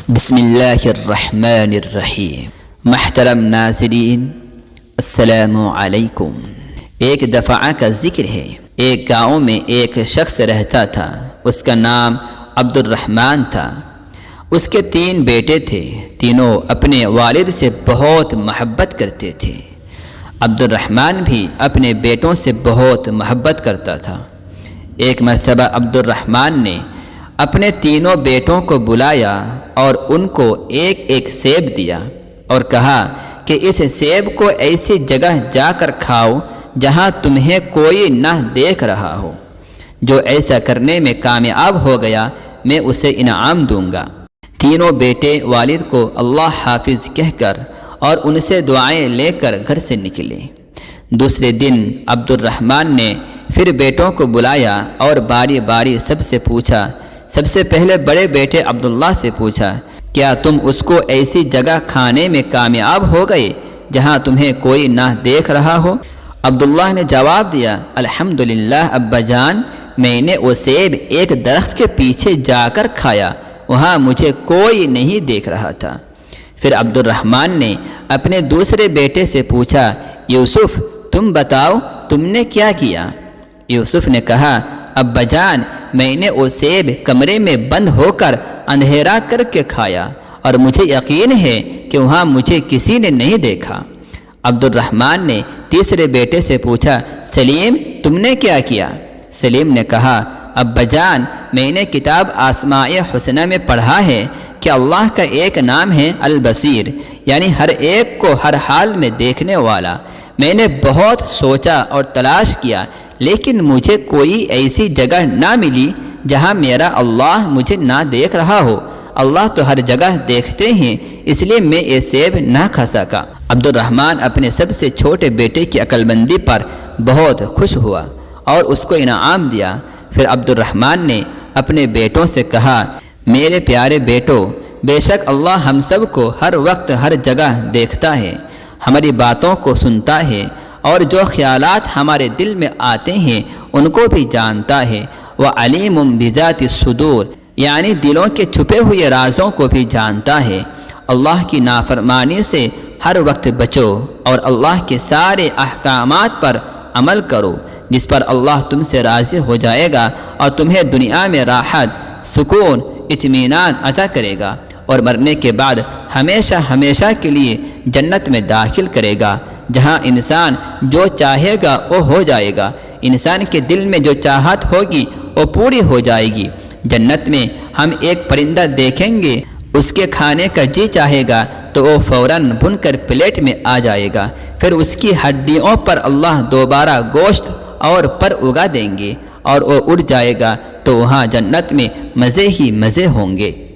بسم اللہ الرحمن الرحیم۔ محترم ناظرین، السلام علیکم۔ ایک دفعہ کا ذکر ہے۔ ایک گاؤں میں ایک شخص رہتا تھا، اس کا نام عبد الرحمن تھا۔ اس کے 3 بیٹے تھے، تینوں اپنے والد سے بہت محبت کرتے تھے۔ عبد الرحمن بھی اپنے بیٹوں سے بہت محبت کرتا تھا۔ ایک مرتبہ عبد الرحمن نے اپنے تینوں بیٹوں کو بلایا اور ان کو ایک ایک سیب دیا اور کہا کہ اس سیب کو ایسی جگہ جا کر کھاؤ جہاں تمہیں کوئی نہ دیکھ رہا ہو۔ جو ایسا کرنے میں کامیاب ہو گیا میں اسے انعام دوں گا۔ تینوں بیٹے والد کو اللہ حافظ کہہ کر اور ان سے دعائیں لے کر گھر سے نکلے۔ دوسرے دن عبد الرحمن نے پھر بیٹوں کو بلایا اور باری باری سب سے پوچھا۔ سب سے پہلے بڑے بیٹے عبداللہ سے پوچھا، کیا تم اس کو ایسی جگہ کھانے میں کامیاب ہو گئے جہاں تمہیں کوئی نہ دیکھ رہا ہو؟ عبداللہ نے جواب دیا، الحمدللہ ابا جان، میں نے وہ سیب ایک درخت کے پیچھے جا کر کھایا، وہاں مجھے کوئی نہیں دیکھ رہا تھا۔ پھر عبد الرحمن نے اپنے دوسرے بیٹے سے پوچھا، یوسف تم بتاؤ تم نے کیا کیا؟ یوسف نے کہا، ابا جان، میں نے وہ سیب کمرے میں بند ہو کر اندھیرا کر کے کھایا اور مجھے یقین ہے کہ وہاں مجھے کسی نے نہیں دیکھا۔ عبد الرحمن نے تیسرے بیٹے سے پوچھا، سلیم تم نے کیا کیا؟ سلیم نے کہا، ابا جان، میں نے کتاب اسماء حسنہ میں پڑھا ہے کہ اللہ کا ایک نام ہے البصیر، یعنی ہر ایک کو ہر حال میں دیکھنے والا۔ میں نے بہت سوچا اور تلاش کیا لیکن مجھے کوئی ایسی جگہ نہ ملی جہاں میرا اللہ مجھے نہ دیکھ رہا ہو۔ اللہ تو ہر جگہ دیکھتے ہیں، اس لیے میں یہ سیب نہ کھا سکا۔ عبد الرحمن اپنے سب سے چھوٹے بیٹے کی عقل مندی پر بہت خوش ہوا اور اس کو انعام دیا۔ پھر عبد الرحمن نے اپنے بیٹوں سے کہا، میرے پیارے بیٹو، بے شک اللہ ہم سب کو ہر وقت ہر جگہ دیکھتا ہے، ہماری باتوں کو سنتا ہے اور جو خیالات ہمارے دل میں آتے ہیں ان کو بھی جانتا ہے۔ وَعَلِيمٌ بِذَاتِ الصُّدُورِ، یعنی دلوں کے چھپے ہوئے رازوں کو بھی جانتا ہے۔ اللہ کی نافرمانی سے ہر وقت بچو اور اللہ کے سارے احکامات پر عمل کرو، جس پر اللہ تم سے راضی ہو جائے گا اور تمہیں دنیا میں راحت، سکون، اطمینان عطا کرے گا اور مرنے کے بعد ہمیشہ ہمیشہ کے لیے جنت میں داخل کرے گا، جہاں انسان جو چاہے گا وہ ہو جائے گا۔ انسان کے دل میں جو چاہت ہوگی وہ پوری ہو جائے گی۔ جنت میں ہم ایک پرندہ دیکھیں گے، اس کے کھانے کا جی چاہے گا تو وہ فوراً بن کر پلیٹ میں آ جائے گا، پھر اس کی ہڈیوں پر اللہ دوبارہ گوشت اور پر اگا دیں گے اور وہ اڑ جائے گا، تو وہاں جنت میں مزے ہی مزے ہوں گے۔